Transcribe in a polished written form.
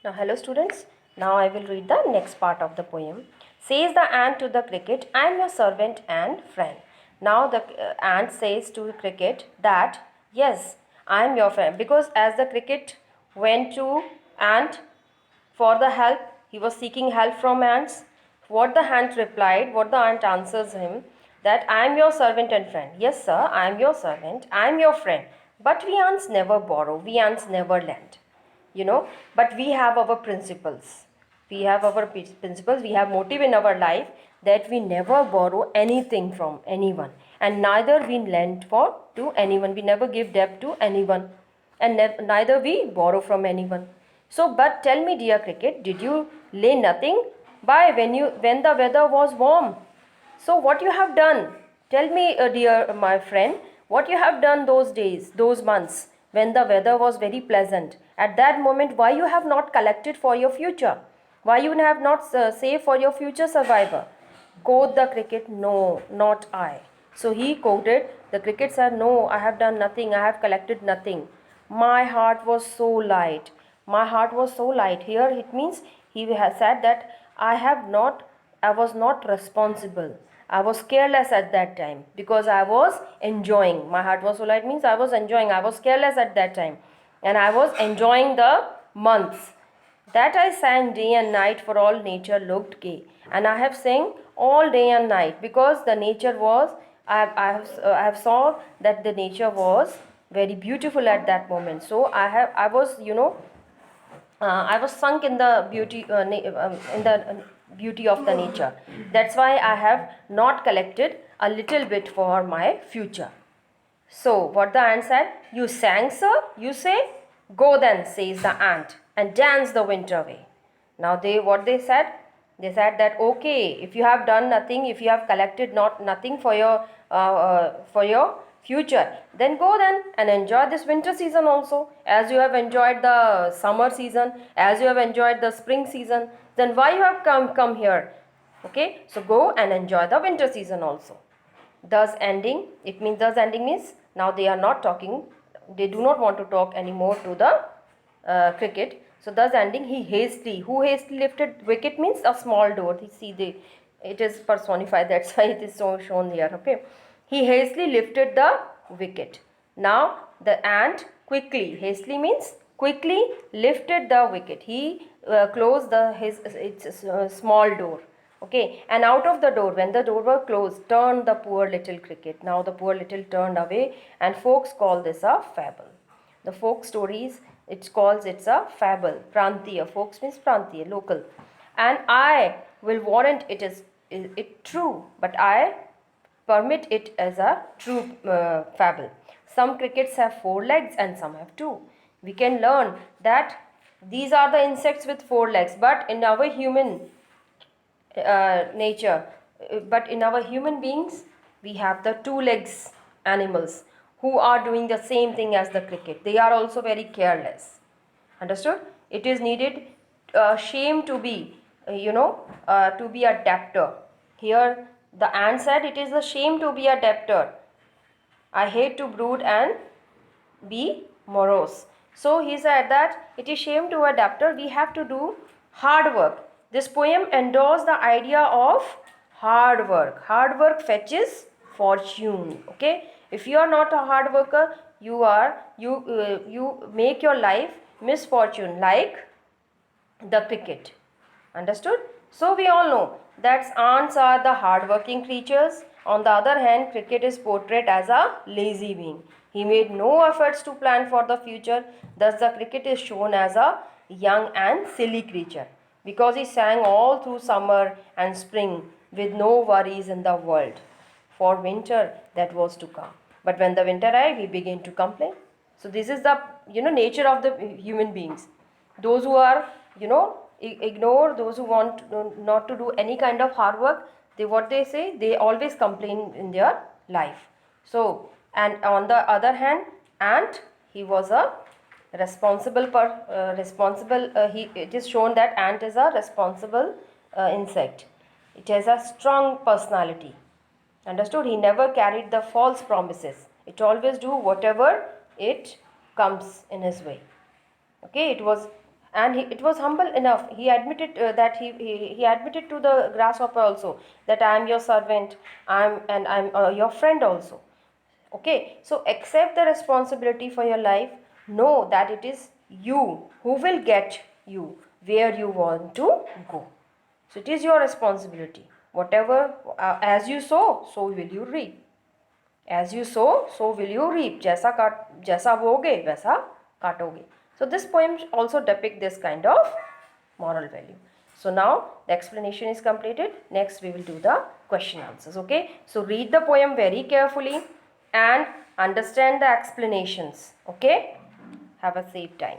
Now, hello students. Now I will read the next part of the poem. Says the ant to the cricket, I am your servant and friend. Now the ant says to cricket that, yes, I am your friend. Because as the cricket went to ant for the help, he was seeking help from ants. What the ant replied, what the ant answers him, that I am your servant and friend. Yes, sir, I am your servant, I am your friend. But we ants never borrow, we ants never lend. But we have our principles. We have our principles, we have motive in our life that we never borrow anything from anyone, and neither we lend for to anyone. We never give debt to anyone, and neither we borrow from anyone. So, but tell me, dear cricket, did you lay nothing by when the weather was warm? So what you have done? Tell me, dear my friend, what you have done those days, those months when the weather was very pleasant. At that moment, why you have not collected for your future? Why you have not saved for your future survivor? Quoth the cricket, no, not I. So he quoted, the cricket said, no, I have done nothing, I have collected nothing. My heart was so light. My heart was so light. Here it means he has said that I was not responsible. I was careless at that time because I was enjoying. My heart was so light means I was enjoying. I was careless at that time. And I was enjoying the months. That I sang day and night, for all nature looked gay. And I have sang all day and night because the nature was, I have saw that the nature was very beautiful at that moment. So I was sunk in the beauty of the nature. That's why I have not collected a little bit for my future. So what the ant said, you sang, sir, you say? Go then, says the ant, and dance the winter away. Now what they said? They said that okay, if you have done nothing, if you have collected nothing for your future, then go then and enjoy this winter season also, as you have enjoyed the summer season, as you have enjoyed the spring season. Then why you have come here? Okay, so go and enjoy the winter season also. Thus ending, it means thus ending means now they are not talking, they do not want to talk anymore to the cricket. So thus ending, who hastily lifted wicket means a small door. It is personified, that's why it is so shown here. Okay, he hastily lifted the wicket. Now the ant hastily means quickly lifted the wicket. He closed its small door. Okay, and out of the door, when the door was closed, turned the poor little cricket. Now the poor little turned away, and folks call this a fable. The folk stories, it's a fable. Prantiya, folks means Prantiya, local. And I will warrant it true, but I permit it as a true fable. Some crickets have 4 legs and some have 2. We can learn that these are the insects with 4 legs, but in our human nature, but in our human beings, we have the 2 legs animals who are doing the same thing as the cricket. They are also very careless. Understood? It is needed shame to be, to be a debtor. Here the ant said it is a shame to be a debtor. I hate to brood and be morose. So he said that it is shame to a debtor. We have to do hard work. This poem endorsed the idea of hard work. Hard work fetches fortune. Okay, if you are not a hard worker, you make your life misfortune, like the cricket. Understood? So we all know that ants are the hard-working creatures. On the other hand, cricket is portrayed as a lazy being. He made no efforts to plan for the future. Thus, the cricket is shown as a young and silly creature because he sang all through summer and spring with no worries in the world for winter that was to come. But when the winter arrived, he began to complain. So this is the nature of the human beings. Those who are ignore, those who want not to do any kind of hard work, what they say, they always complain in their life. So, and on the other hand, ant, he was a it is shown that ant is a responsible insect. It has a strong personality. Understood? He never carried the false promises. It always do whatever it comes in his way. Okay, it was, and it was humble enough. He admitted that he admitted to the grasshopper also that I am your servant, I'm your friend also. Okay, so accept the responsibility for your life. Know that it is you who will get you where you want to go. So it is your responsibility. Whatever, as you sow, so will you reap. As you sow, so will you reap. जैसा बोगे वैसा काटोगे. So this poem also depict this kind of moral value. So now the explanation is completed. Next we will do the question answers. Okay, so read the poem very carefully and understand the explanations. Okay, have a safe time.